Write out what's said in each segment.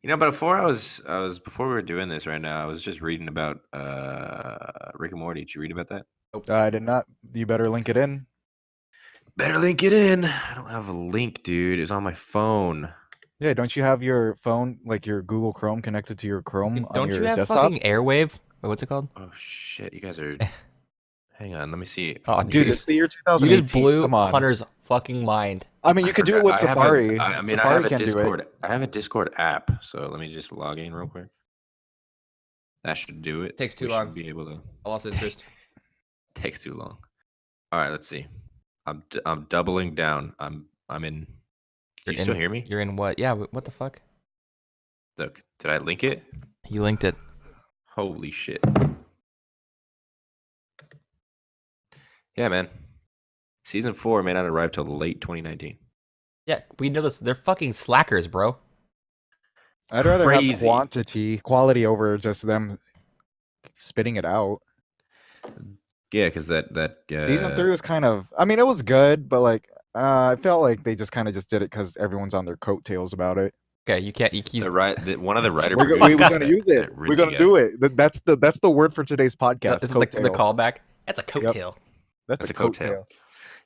But before we were doing this right now, I was just reading about Rick and Morty. Did you read about that? I did not. You better link it in. Better link it in. I don't have a link, dude. It's on my phone. Yeah, don't you have your phone, like your Google Chrome, connected to your Chrome on Don't your you have desktop? fucking Airwave? Wait, what's it called? Oh shit, you guys are. Hang on, let me see. Oh, Dude, it's the year you 2018. just blew Come on. Hunter's fucking mind. I mean, you could do it with Safari. I have Safari a can do Discord. it. I have a Discord app, so let me just log in real quick. That should do it. Takes too We long. should be able to. I lost interest. Takes too long. All right, let's see. I'm doubling down. I'm in. Can you still hear me? You're in what? Yeah. What the fuck? Look, did I link it? You linked it. Holy shit. Yeah, man. Season 4 may not arrive till late 2019. Yeah, we know this. They're fucking slackers, bro. I'd rather Crazy. have quality over just them spitting it out. Yeah, because that Season 3 was kind of. I mean, it was good, but like, I felt like they just kind of just did it because everyone's on their coattails about it. Okay, you can't. one of the writer. We're gonna use it. We're gonna do it. That's the word for today's podcast. This is the callback. That's a coattail. That's a coattail.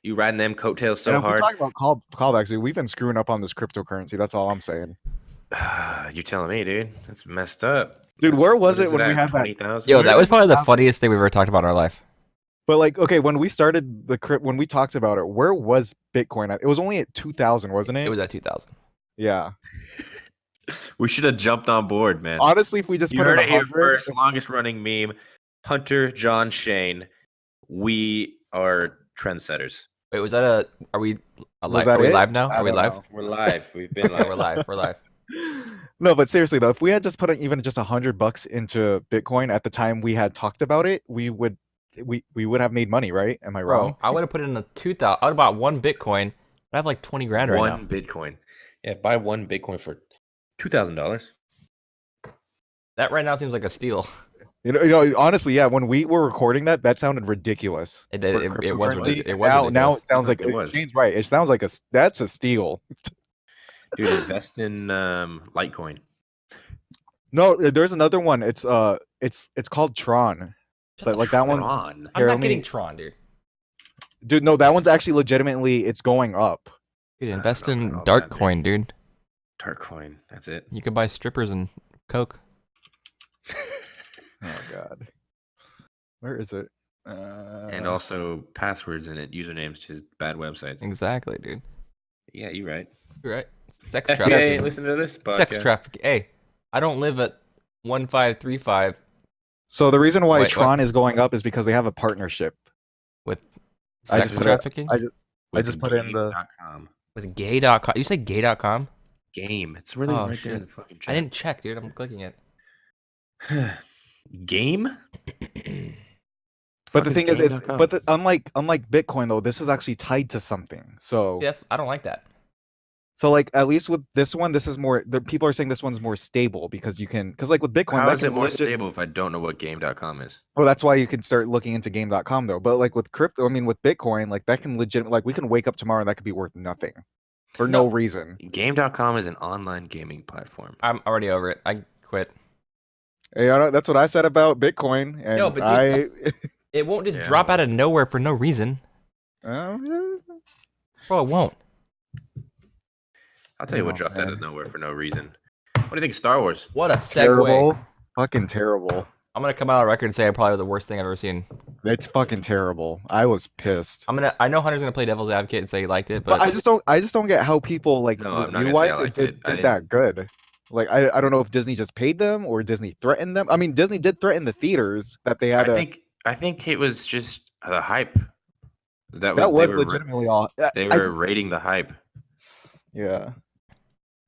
You riding them coattails so and if hard. we're talking about callbacks, dude, we've been screwing up on this cryptocurrency. That's all I'm saying. You telling me, dude? That's messed up. Dude, where was it when we had 20,000? Yo, that was probably the funniest thing we've ever talked about in our life. But like, okay, when we started when we talked about it, where was Bitcoin at? It was only at 2,000, wasn't it? It was at 2,000. Yeah. We should have jumped on board, man. Honestly, if we just put heard it it here first, longest running meme. Hunter, John, Shane. We are trendsetters. Wait, was that are we Was live? Are we it? live now? I Are we don't live? know. We're live. We've been live. We're live. We're live. No, but seriously though, if we had just put even just $100 into Bitcoin at the time we had talked about it, we would have made money, right? Am I wrong? Bro, I would have put in a 2,000. I would have bought one Bitcoin. I have like 20 grand right now. One Bitcoin. Yeah, buy one Bitcoin for $2,000. That right now seems like a steal. You know, honestly, yeah. When we were recording that sounded ridiculous. It did. For It was cryptocurrency. ridiculous. It was Now ridiculous. it sounds like It was. Shane's right. It sounds like that's a steal. Dude, invest in Litecoin. No, there's another one. It's called Tron. But like that one's Tron. I'm not getting Tron, dude. dude. No, that one's actually legitimately it's going up. Dude, invest don't know in about that, Darkcoin, dude. Darkcoin. That's it. You could buy strippers and Coke. Oh god, where is it? And also passwords in it, usernames to bad websites. Exactly, dude. Yeah, you're right. You're right. Sex FBI, trafficking. listen to this podcast. Sex trafficking. Hey, I don't live at 1535 So the reason why Wait, Tron is going up is because they have a partnership. with I sex just put trafficking. I just put in the Game.com. With gay.com. You say gay.com? Game. It's really Oh, right there in shit. the fucking I chat. didn't check, dude. I'm clicking it. Game? But the thing is, Game.com? unlike Bitcoin though, this is actually tied to something. So Yes, I don't like that. so like at least with this one, this is more. The people are saying this one's more stable because you can because like with Bitcoin, How that is can it more legit- stable if I don't know what Game.com is? Well, that's why you can start looking into Game.com though. But like with crypto, I mean with Bitcoin, like that can legit like we can wake up tomorrow and that could be worth nothing for no reason. Game.com is an online gaming platform. I'm already over it. I quit. Hey, that's what I said about Bitcoin, and No, but it won't just Yeah. drop out of nowhere for no reason. Yeah. Bro, it won't. I'll tell you what Oh, dropped out man. of nowhere for no reason. What do you think of Star Wars? What a segue. Terrible, fucking terrible. I'm gonna come out on record and say probably the worst thing I've ever seen. It's fucking terrible. I was pissed. I know Hunter's gonna play devil's advocate and say he liked it, But but I just don't get how people like No, I'm not review gonna say I wise it liked did, it. I did that good. Like I don't know if Disney just paid them or Disney threatened them. I mean Disney did threaten the theaters that they had I think it was just the hype. that was they were, legitimately all They I were just- rating the hype. yeah.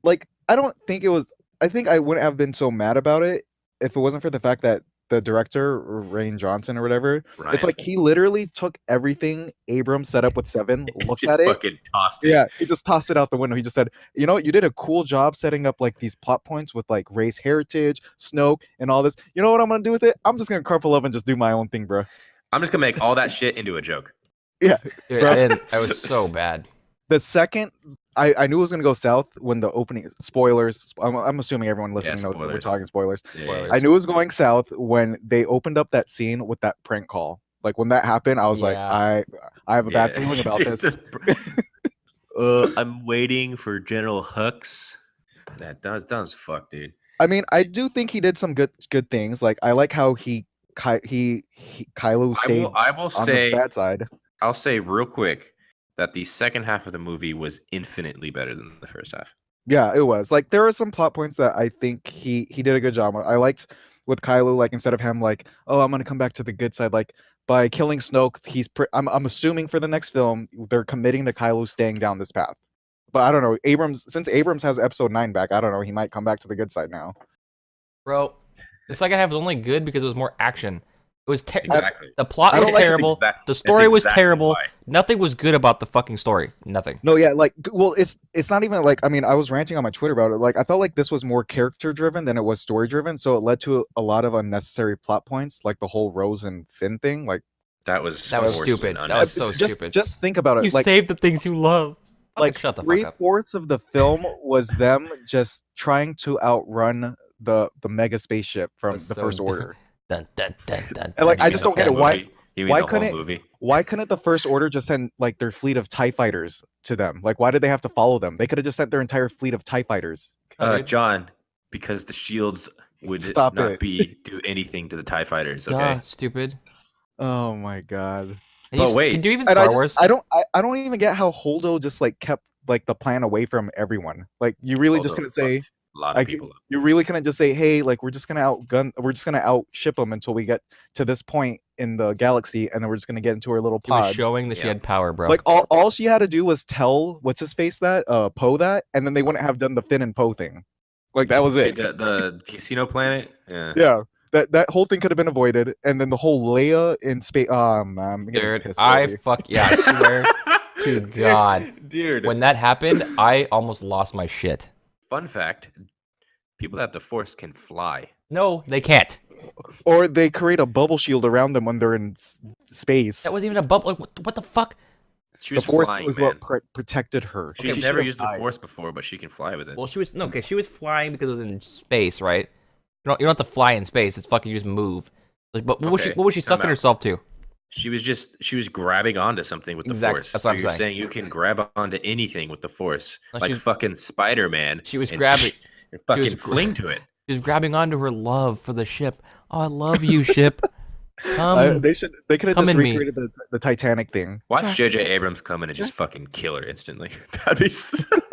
Like I don't think it was I think I wouldn't have been so mad about it if it wasn't for the fact that the director Rain Johnson or whatever, Ryan. it's like he literally took everything Abrams set up with Seven, looked Just at it. fucking tossed it. Yeah, he just tossed it out the window. He just said, "You know what? You did a cool job setting up like these plot points with like race heritage, Snoke, and all this. You know what I'm gonna do with it? I'm just gonna crumple up and just do my own thing, bro." I'm just gonna make all that shit into a joke. Yeah, dude, bro. I was so bad. The second I knew it was gonna go south when the opening spoilers. I'm assuming everyone listening knows that we're spoilers. talking spoilers. Spoilers. I knew it was going south when they opened up that scene with that prank call. Like when that happened, I was like, Yeah. I have a bad feeling about Dude, this. I'm waiting for General Hux. That does fuck, dude. I mean, I do think he did some good things. Like I like how Kylo stayed I will on the say, bad side. I'll say real quick that the second half of the movie was infinitely better than the first half. Yeah, it was. Like there are some plot points that I think he did a good job on. I liked with Kylo, like instead of him like, oh, I'm gonna come back to the good side, like by killing Snoke, I'm assuming for the next film they're committing to Kylo staying down this path. But I don't know. Since Abrams has episode 9 back, I don't know, he might come back to the good side now. Bro, the second half was only good because it was more action. It was Exactly. The plot I was don't like terrible. The story was terrible. Nothing was good about the fucking story. Nothing. No, yeah, like well, it's not even like, I mean, I was ranting on my Twitter about it. Like I felt like this was more character driven than it was story driven, so it led to a lot of unnecessary plot points, like the whole Rose and Finn thing. Like That was stupid. That was so stupid. Just think about it. You like saved the things you love. like Shut the fuck up. 3/4 of the film was them just trying to outrun the mega spaceship from That's the so First dumb. Order. Dun, dun, dun, dun, And like dun, I just dun, don't get it. dun. Why the couldn't whole movie? why couldn't the First Order just send like their fleet of TIE fighters to them? Like why did they have to follow them? They could have just sent their entire fleet of TIE fighters. Oh, dude. John, because the shields would Stop not it. do anything to the TIE fighters. Okay. Duh, stupid. Oh my god. And But wait. Can you even And Star Wars? I don't even get how Holdo just like kept like the plan away from everyone. Like you really just Holdo couldn't say fucked a lot of like people up. you really couldn't just say, hey, like we're just gonna outship them until we get to this point in the galaxy, and then we're just gonna get into our little He was pods. showing that she Yeah. had power, bro. Like all she had to do was tell what's his face that Poe that, and then they wouldn't have done the Finn and Poe thing. Like that was it. The casino planet. Yeah. Yeah. That whole thing could have been avoided, and then the whole Leia in space. I'm getting Dude, pissed I already. swear to God. Dude. When that happened, I almost lost my shit. Fun fact: people that have the Force can fly. No, they can't. Or they create a bubble shield around them when they're in space. That wasn't even a bubble. Like, what the fuck? She The was Force flying, was man. what protected her. She's She never should've used the died. Force before, but she can fly with it. Well, she was she was flying because it was in space, right? You don't have to fly in space. It's fucking you just move. Like, but what Okay, was she time sucking out. herself to? She was grabbing onto something with the Exactly, Force. that's what I'm you're saying. saying you can grab onto anything with the Force, No, like she was- fucking Spider-Man. she was and grabbing- and fucking was fling to it. She was grabbing onto her love for the ship. Oh, I love you, ship. Come. They could have come just in me. recreated the Titanic thing. Watch J.J. Abrams come in and just fucking kill her instantly. That'd be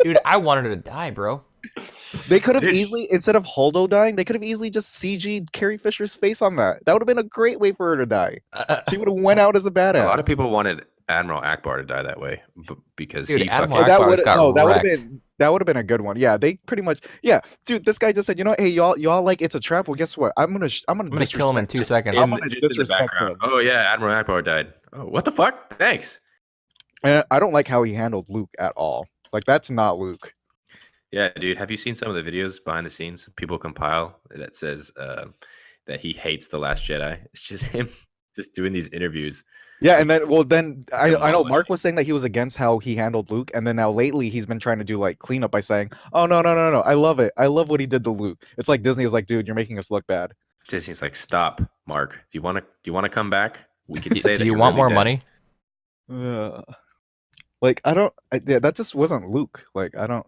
Dude, I wanted her to die, bro. They could have Bitch. easily, instead of Holdo dying, they could have easily just CG'd Carrie Fisher's face on that. That would have been a great way for her to die. She would have went out as a badass. A lot of people wanted Admiral Akbar to die that way because Dude, he Admiral fucking. that Akbar's would got that would have wrecked. been a good one. Yeah, they pretty much. Yeah, dude, this guy just said, you know, hey, y'all like it's a trap. Well, guess what? I'm gonna kill him in 2 seconds. I'm gonna just in the disrespect background. him. Oh yeah, Admiral Akbar died. Oh, what the fuck? Thanks. I don't like how he handled Luke at all. Like that's not Luke. Yeah, dude. Have you seen some of the videos behind the scenes people compile that says that he hates The Last Jedi? It's just him just doing these interviews. Yeah, and then I know Demolishing. Mark was saying that he was against how he handled Luke, and then now lately he's been trying to do like cleanup by saying, "Oh no, I love it. I love what he did to Luke." It's like Disney was like, "Dude, you're making us look bad." Disney's like, stop, Mark. Do you want to come back? We can say. Do that you you're want really more dead." money? Like yeah, that just wasn't Luke. Like I don't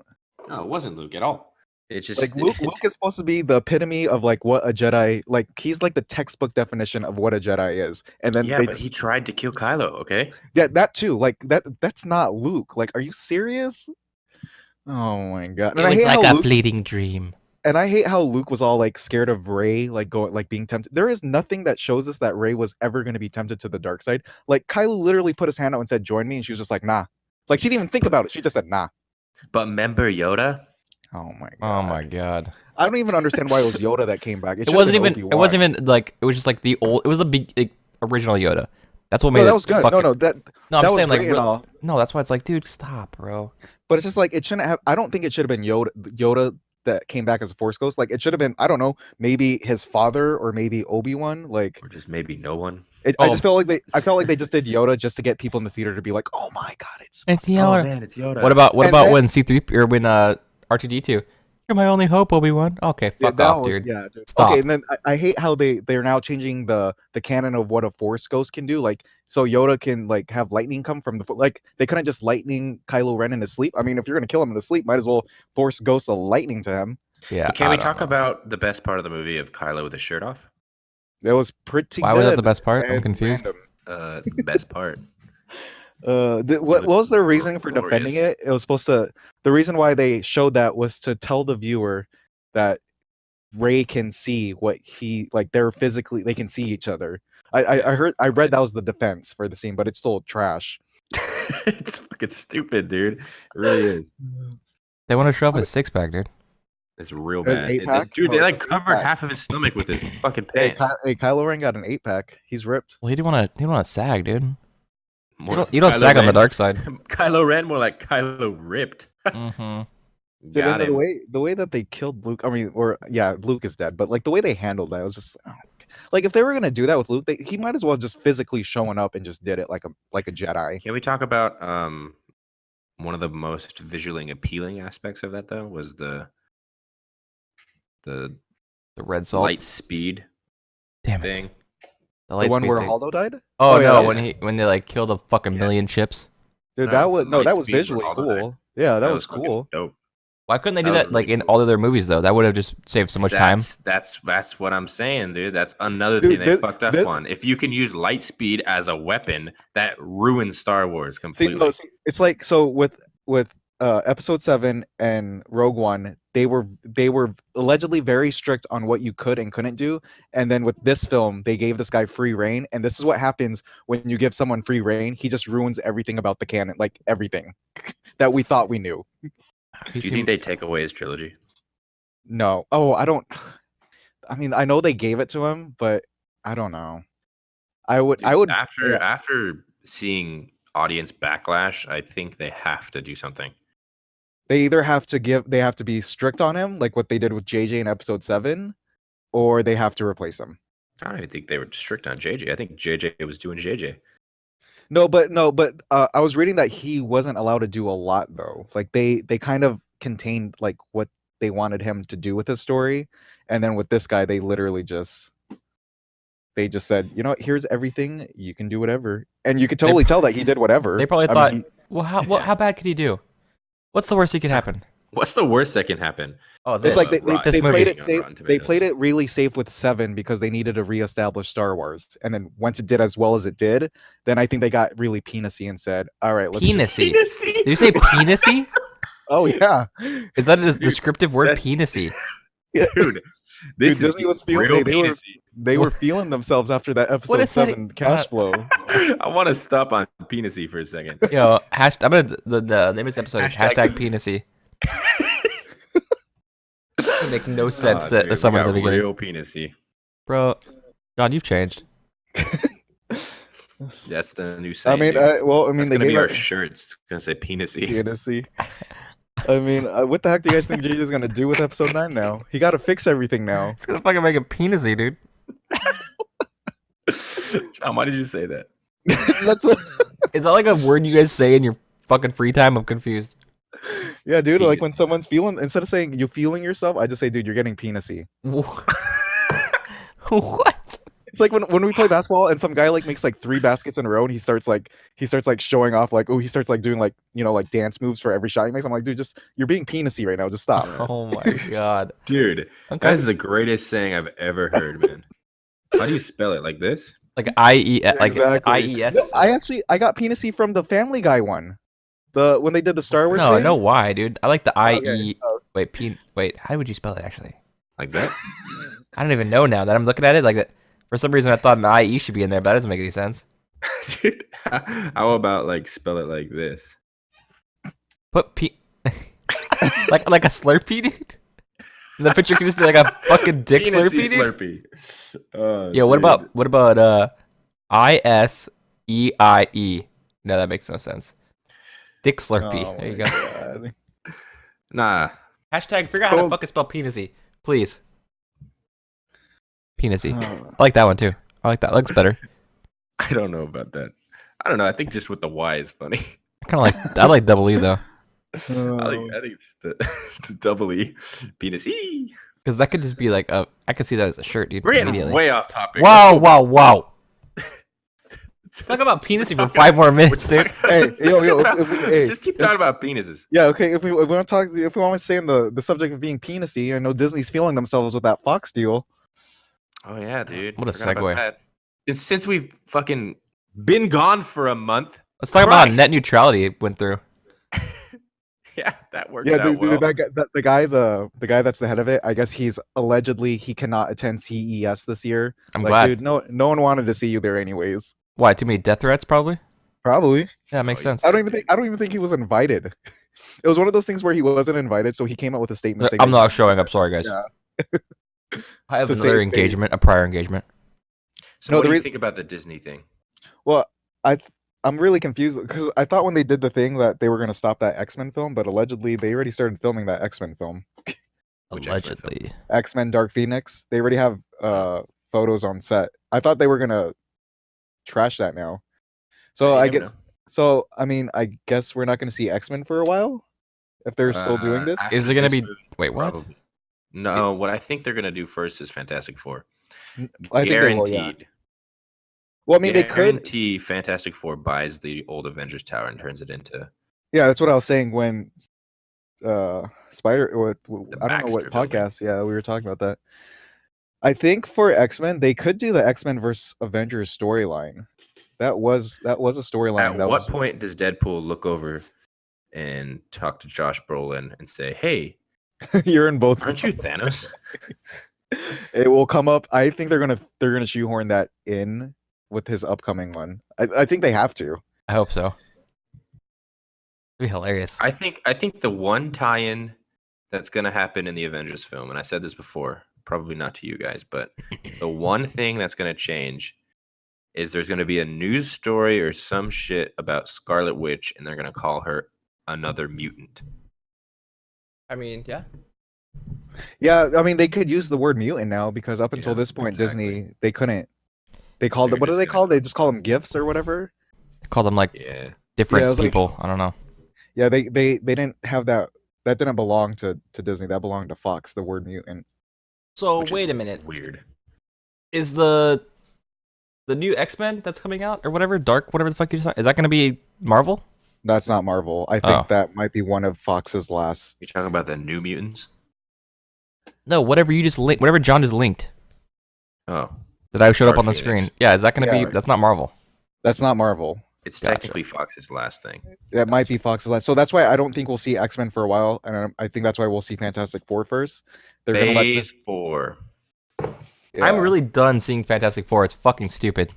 No, it wasn't Luke at all. It's just like Luke is supposed to be the epitome of like what a Jedi, like he's like the textbook definition of what a Jedi is. And then yeah, they but just, he tried to kill Kylo. Okay. yeah, that too. Like that's not Luke. Like, are you serious? Oh my god. And I hate how Luke, fleeting dream. and I hate how Luke was all like scared of Rey, like going like being tempted. There is nothing that shows us that Rey was ever going to be tempted to the dark side. Like Kylo literally put his hand out and said, "Join me," and she was just like, "Nah." Like she didn't even think about it. She just said, "Nah." But remember Yoda? Oh my god. Oh my god. I don't even understand why it was Yoda that came back. It should've wasn't been even. It Obi-Wan. wasn't even like. It was just like the old. It was the big like, original Yoda. That's what made No, it. that was good. fucking- No, that No, I'm that was saying like. great and all. No, that's why it's like, dude, stop, bro. But it's just like it shouldn't have. I don't think it should have been Yoda that came back as a Force ghost. Like it should have been, I don't know, maybe his father or maybe Obi-Wan. Like Or just maybe no one. I just felt like they just did Yoda just to get people in the theater to be like, oh my god, it's It's Oh Yoda. man, it's Yoda. What about And then- when C3 or when R2D2? You're my only hope, Obi-Wan. Okay, Yeah, fuck that off, was- dude. Yeah, dude. Stop. Okay, and then I hate how they're now changing the canon of what a Force ghost can do. Like, so Yoda can like have lightning come from the like they couldn't just lightning Kylo Ren in his sleep. I mean, if you're gonna kill him in his sleep, might as well Force ghost a lightning to him. Yeah. Can I we don't talk know. about the best part of the movie of Kylo with his shirt off? That was pretty. Why good was that the best part? I'm and confused. random. The best part. What was their reasoning for glorious. defending it? It was supposed to. The reason why they showed that was to tell the viewer that Rey can see what he like. They're physically they can see each other. I read that was the defense for the scene, but it's still trash. It's fucking stupid, dude. It really is. They want to show off his six pack, dude. It's real His bad. 8-pack? Dude, No, they it's like his covered 8-pack. half of his stomach with his fucking Hey, pants. Kylo Ren got an 8-pack. He's ripped. Well, he didn't want to sag, dude. More You don't Kylo sag on the Ren- dark side. Kylo Ren, more like Kylo ripped. Mm-hmm. Dude, Got and him. the way that they killed Luke, I mean, or yeah, Luke is dead, but like the way they handled that was just like if they were gonna do that with Luke, he might as well just physically showing up and just did it like a Jedi. Can we talk about one of the most visually appealing aspects of that though was the The red salt light speed Damn it. thing. The, The light one speed where thing. Holdo died? Oh, Oh, yeah, no, that- when they like killed a fucking Yeah. million chips. Dude, No, that light was speed where visually Holdo died. cool. Yeah, that was fucking cool. Dope. Why couldn't they do That was that like really in cool. all of their movies though? That would have just saved so much time. That's what I'm saying, dude. That's another Dude, thing they this- fucked up this- on. If you can use light speed as a weapon, that ruins Star Wars See, completely. no, see, it's like so with Episode 7 and Rogue One, they were allegedly very strict on what you could and couldn't do, and then with this film, they gave this guy free reign, and this is what happens when you give someone free reign. He just ruins everything about the canon, like everything that we thought we knew. Do you think they take away his trilogy? No, oh, I don't. I mean, I know they gave it to him, but I don't know. I would After yeah. after seeing audience backlash, I think they have to do something. They either have to be strict on him, like what they did with JJ in Episode 7, or they have to replace him. I don't even think they were strict on JJ. I think JJ was doing JJ. No, but I was reading that he wasn't allowed to do a lot though. Like they kind of contained like what they wanted him to do with his story, and then with this guy, they literally just said, you know what, here's everything, you can do whatever, and you could totally tell that he did whatever. They probably I thought, mean, well, how bad could he do? What's the worst that could happen? What's the worst that can happen? Oh, it's this. like Rotten they played it Tomatoes. safe. Rotten They Tomatoes. played it really safe with 7 because they needed to reestablish Star Wars, and then once it did as well as it did, then I think they got really penisy and said, all right, let's just... Penisee. Did you say penisee? Oh yeah, Is that a descriptive word? that's- Penisee. Dude, this is Disney was feeling real they were penisy. they were feeling themselves after that episode is that? 7 cash flow. I want to stop on penisy for a second. Yo, I'm gonna the name of this episode is Hashtag- hashtag penisee. It make no sense Aw, to dude, we someone at got the beginning. real penisy. Bro, John, you've changed. That's the new I saying. mean, dude. That's they gonna be gave our it shirt. It's gonna say penisy. penisy. I mean, what the heck do you guys think JJ's gonna do with episode 9 now? He got to fix everything now. It's gonna fucking make a penisee, dude. John, why did you say that? That's what. Is that like a word you guys say in your fucking free time? I'm confused. Yeah, dude. Like Penis. when someone's feeling, instead of saying you feeling yourself, I just say, dude, you're getting penisy. What? It's like when we play basketball and some guy like makes like 3 baskets in a row and he starts like showing off like, oh, he starts like doing like, you know, like dance moves for every shot he makes. I'm like, dude, just you're being penisy right now. Just stop. Oh my god. Dude, Okay. that is the greatest saying I've ever heard, man. How do you spell it? Like this? Like IE, like Exactly. IES. No, I got penisy from the Family Guy one. When they did the Star Wars No, I thing. know why, dude. I like the IE. Okay. Wait, how would you spell it actually? Like that? I don't even know now that I'm looking at it. Like that. For some reason, I thought an IE should be in there, but that doesn't make any sense. Dude, how about like spell it like this? Put P, like a Slurpee, dude. And the picture can just be like a fucking dick Penisy Slurpee, dude. Slurpee. Oh, Yeah. What dude. about ISEIE? No, that makes no sense. Dick Slurpee. Oh There you my go. God. Nah, Hashtag figure out how to Oh. fucking spell Penisee, please. Penisee. Uh, I like that one too. I like that. Looks better. I don't know about that. I don't know. I think just with the Y is funny. I like double E though, I think it's the double E. Penisee. because that could just be like a. I could see that as a shirt, dude. We're getting Immediately. way off topic. Wow. Let's talk about Penisee for 5 more minutes, dude. Hey, yo, Let's just keep talking about penises. yeah, okay. If we want to stay on the subject of being penisy, I know Disney's feeling themselves with that Fox deal. Oh yeah, dude. What a Forgot about segue. that. It's since we've fucking been gone for a month. Let's talk about how Christ. net neutrality went through. Yeah, that worked Yeah, out well. the guy that's the head of it. I guess he cannot attend CES this year. I'm Like, glad. dude, no one wanted to see you there anyways. Why? Too many death threats, probably. Probably. Yeah, makes Oh, sense. I don't even think he was invited. It was one of those things where he wasn't invited, so he came out with a statement saying I'm not showing up. Sorry, guys. Yeah. I have To another save engagement, a prior engagement. So No, what the do you rea- think about the Disney thing? Well, I'm really confused because I thought when they did the thing that they were going to stop that X-Men film, but allegedly they already started filming that X-Men film. Which X-Men film? Allegedly. X-Men Dark Phoenix. They already have photos on set. I thought they were going to trash that now. So Yeah, you I never guess I mean, I guess we're not going to see X-Men for a while if they're still doing this. after Is it gonna this be? movie, Wait, what? probably. No, what I think they're gonna do first is Fantastic Four. I think they will, yeah. Guaranteed. Well, I mean, they could. Guarantee Fantastic Four buys the old Avengers Tower and turns it into Yeah, that's what I was saying when Spider. I don't know what Baxter building. podcast. Yeah, we were talking about that. I think for X-Men, they could do the X-Men versus Avengers storyline. That was a storyline. At That what was point does Deadpool look over and talk to Josh Brolin and say, "Hey, you're in both. aren't you Thanos?" It will come up. I think they're gonna shoehorn that in with his upcoming one. I think they have to. I hope so. It'd be hilarious. I think the one tie-in that's gonna happen in the Avengers film, and I said this before, probably not to you guys, but the one thing that's gonna change is there's gonna be a news story or some shit about Scarlet Witch, and they're gonna call her another mutant. I mean, yeah. Yeah, I mean they could use the word mutant now because up until Yeah, this point, exactly. Disney they couldn't. They called They're it. What do just they gonna call? They just call them gifts or whatever. I called them like Yeah. different Yeah, it was like- people. I don't know. Yeah, they didn't have that. That didn't belong to Disney. That belonged to Fox. The word mutant. So which is wait a minute. Weird. Is the new X-Men that's coming out or whatever, Dark, whatever the fuck you just, is that going to be Marvel? That's not Marvel. I think Oh. that might be one of Fox's last. You're talking about the New Mutants? No, whatever you just linked, whatever John just linked Oh, that I showed up Dark on the Phoenix. screen. Yeah, is that going to Yeah. be? That's not Marvel. That's not Marvel. it's Gotcha. technically Fox's last thing. That might be Fox's last. So that's why I don't think we'll see X-Men for a while, and I think that's why we'll see Fantastic Four first. They're gonna let Phase this. 4. Yeah. I'm really done seeing Fantastic Four. It's fucking stupid.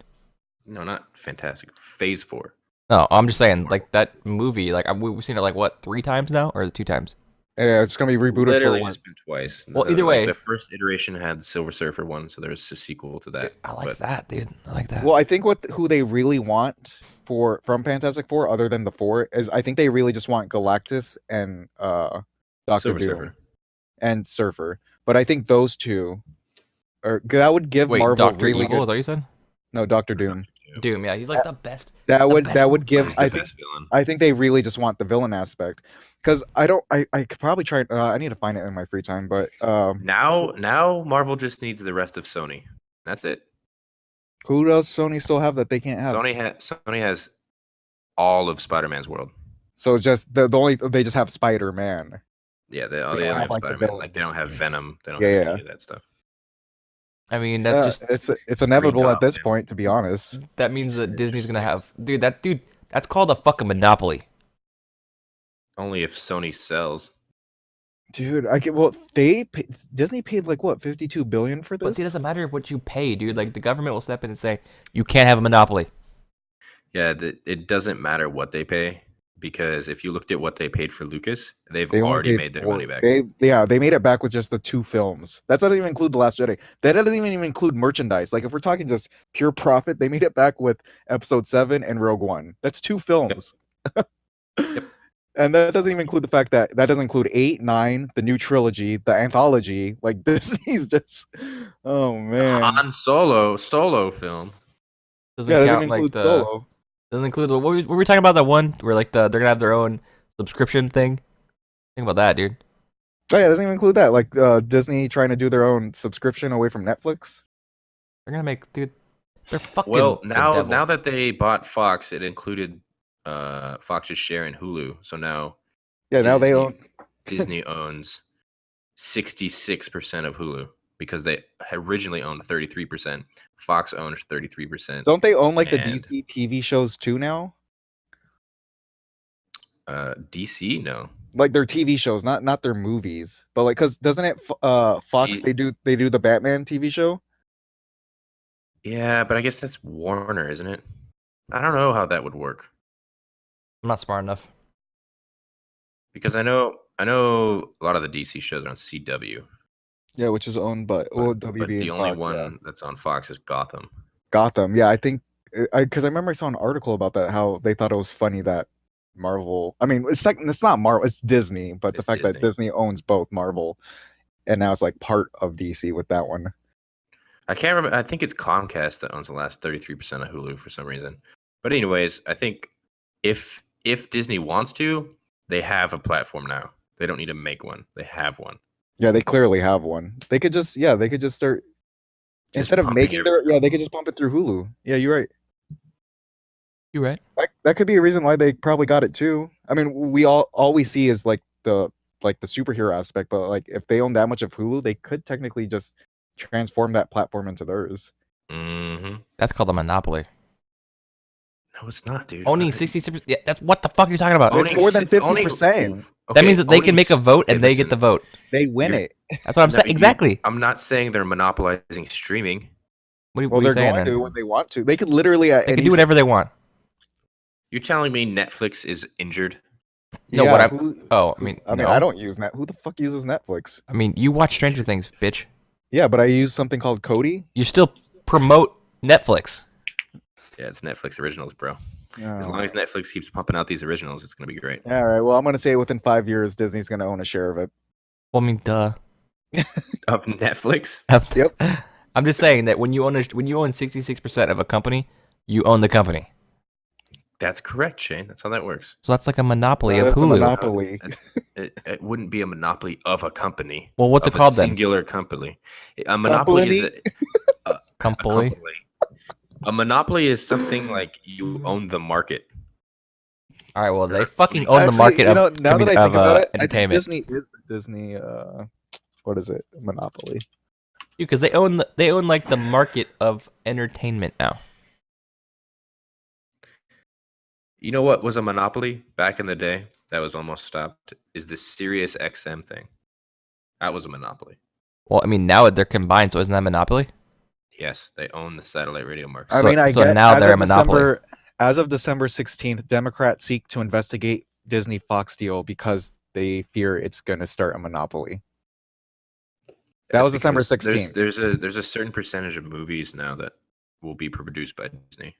No, not Fantastic. Phase 4. No, I'm just saying, like that movie, like we've seen it like what 3 times now or 2 times? Yeah, it's gonna be rebooted Literally for one. just been twice. Well, either way- the first iteration had the Silver Surfer one, so there was a sequel to that. I like but that, dude. I like that. Well, I think who they really want from Fantastic Four, other than the four, is I think they really just want Galactus and Doctor Silver Doom Surfer. and Surfer. But I think those two, that would give Wait, Marvel Doctor really Evil? Is good. that what you said? No, Doctor Doom. Doom. Yeah, he's like the best. That The would best give. He's I the think best villain. I think they really just want the villain aspect, because I could probably try. I need to find it in my free time, but Now Marvel just needs the rest of Sony. That's it. who does Sony still have that they can't have? Sony has all of Spider-Man's world. So it's just the only they just have Spider Man. Yeah, they They only don't have have, like, the Spider-Man. villain. Like they don't have Venom. They don't Yeah, have yeah. any of that stuff. I mean, that just It's inevitable at this Goblin. point, to be honest. that means that It's Disney's gonna just- have that's called a fucking monopoly. Only if Sony sells. Dude, Disney paid like what 52 billion for But this. see, it doesn't matter what you pay, dude. Like the government will step in and say you can't have a monopoly. Yeah, it doesn't matter what they pay because if you looked at what they paid for Lucas, they've They only already paid made their four- money back. They made it back with just the 2 films. That doesn't even include The Last Jedi. That doesn't even include merchandise. Like if we're talking just pure profit, they made it back with Episode 7 and Rogue One. That's 2 films. Yep. And that doesn't even include the fact that doesn't include 8, 9, the new trilogy, the anthology. Like Disney's just, oh The man, Han solo film. Doesn't yeah, it doesn't count like include the. Solo. Doesn't include what were we talking about? That one where like they're gonna have their own subscription thing. Think about that, dude. Oh yeah, it doesn't even include that. Like Disney trying to do their own subscription away from Netflix. They're gonna make, dude. They're fucking Well, the devil. now that they bought Fox, it included Fox's share in Hulu. So now Yeah, now they own. Disney owns 66% of Hulu because they originally owned 33%. Fox owns 33%. Don't they own like the And DC TV shows too now? DC, no. Like their TV shows, not their movies, but like because doesn't it Fox they do the Batman TV show? Yeah, but I guess that's Warner, isn't it? I don't know how that would work I'm not smart enough. because I know a lot of the DC shows are on CW, Yeah, which is owned by but WB the and only Fox, one yeah. that's on Fox is Gotham. Gotham. Yeah, I think because I remember I saw an article about that how they thought it was funny that Marvel. I mean, it's not Marvel, it's Disney, but the It's fact that Disney. Disney owns both Marvel and now it's like part of DC with that one. I can't remember. I think it's Comcast that owns the last 33% of Hulu for some reason. But anyways, I think if Disney wants to, they have a platform now. They don't need to make one. They have one. Yeah, they clearly have one. They could just start Just instead of pumping making their everything. they could just pump it through Hulu. Yeah, you're right. You right? That could be a reason why they probably got it too. I mean, we all we see is like the superhero aspect, but like if they own that much of Hulu, they could technically just transform that platform into theirs. Mm-hmm. That's called a monopoly. No, it's not, dude. Owning 66%. Yeah, that's what the fuck are you talking about? It's more than 50%. That means that they can make a vote and they get the vote. They win You're- it. That's what I'm saying. Exactly. I'm not saying they're monopolizing streaming. What are Well, you they're saying going then? to when they want to. They could literally at They can any do whatever they want. You're telling me Netflix is injured? No, yeah, what I- who, Oh, I who- mean, I mean, no. I don't use Net. Who the fuck uses Netflix? I mean, you watch Stranger Things, bitch. Yeah, but I use something called Kodi. You still promote Netflix. Yeah, it's Netflix originals, bro. As Oh. long as Netflix keeps pumping out these originals, it's gonna be great. All right. Well, I'm gonna say within 5 years, Disney's gonna own a share of it. Well, I mean, duh. Of Netflix? Yep. I'm just saying that when you own 66% of a company, you own the company. That's correct, Shane. That's how that works. So that's like a monopoly of That's a Hulu. monopoly. It wouldn't be a monopoly of a company. Well, what's of it called a then? singular company. A monopoly is a Company. company. A monopoly is something like you own the market. All right. Well, they fucking own the Actually, market you know, of now that I think about it, I think entertainment. Disney is the Disney. What is it? Monopoly. Because they own like the market of entertainment now. You know what was a monopoly back in the day that was almost stopped? Is the Sirius XM thing. That was a monopoly. Well, I mean, now they're combined, so isn't that monopoly? Yes, they own the satellite radio market. I mean, I so get, now as they're of a monopoly. As of December 16th, Democrats seek to investigate Disney Fox deal because they fear it's going to start a monopoly. That was December because 16th. There's a certain percentage of movies now that will be produced by Disney.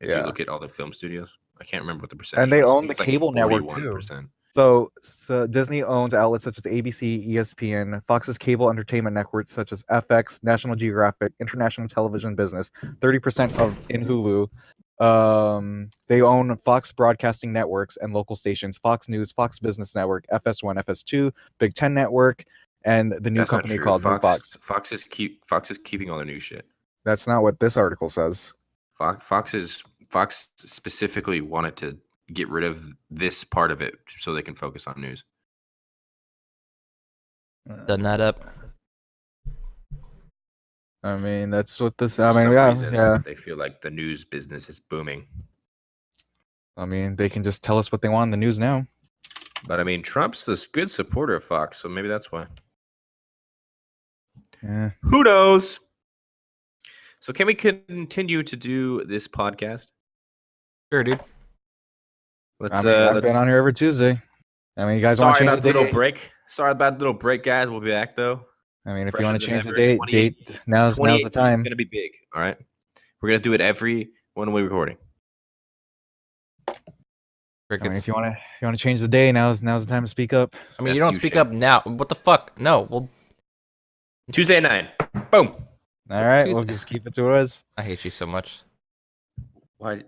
If you Yeah. look at all the film studios, I can't remember what the percentage. And they was. own the It's like cable network too. 41%. So Disney owns outlets such as ABC, ESPN, Fox's cable entertainment networks such as FX, National Geographic, International Television Business, 30% of in Hulu. They own Fox Broadcasting Networks and local stations, Fox News, Fox Business Network, FS1, FS2, Big Ten Network, and the new That's not company true. called New Fox. Fox is keeping all the new shit. That's not what this article says. Fox specifically wanted to get rid of this part of it so they can focus on news. Done that up. I mean, that's what this. For I mean, some yeah, reason, yeah. they feel like the news business is booming. I mean, they can just tell us what they want in the news now. But I mean, Trump's this good supporter of Fox, so maybe that's why. Yeah. Who knows? So can we continue to do this podcast? Sure, dude. I've been on here every Tuesday. I mean, you guys want to Sorry change about the the little date? break. Sorry about the little break, guys. We'll be back though. I mean, if you Fresher want to than change the ever. date, now's the 28 time. It's gonna be big. All right. We're gonna do it every one way recording. I mean, Crickets. if you wanna change the day, now's the time to speak up. I mean, you That's don't you, speak Shane. up now. What the fuck? No. Well, Tuesday at 9. Boom. All right, we'll Tuesday. just keep it to what it was. I hate you so much. Why?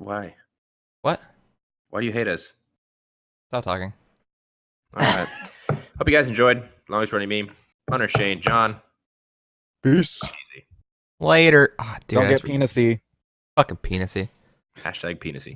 What? Why do you hate us? Stop talking. All right. Hope you guys enjoyed. Longest running meme. Hunter, Shane, John. Peace. Later. Ah, dude, Don't I get just- Penisee. fucking penisy. Hashtag Penisee.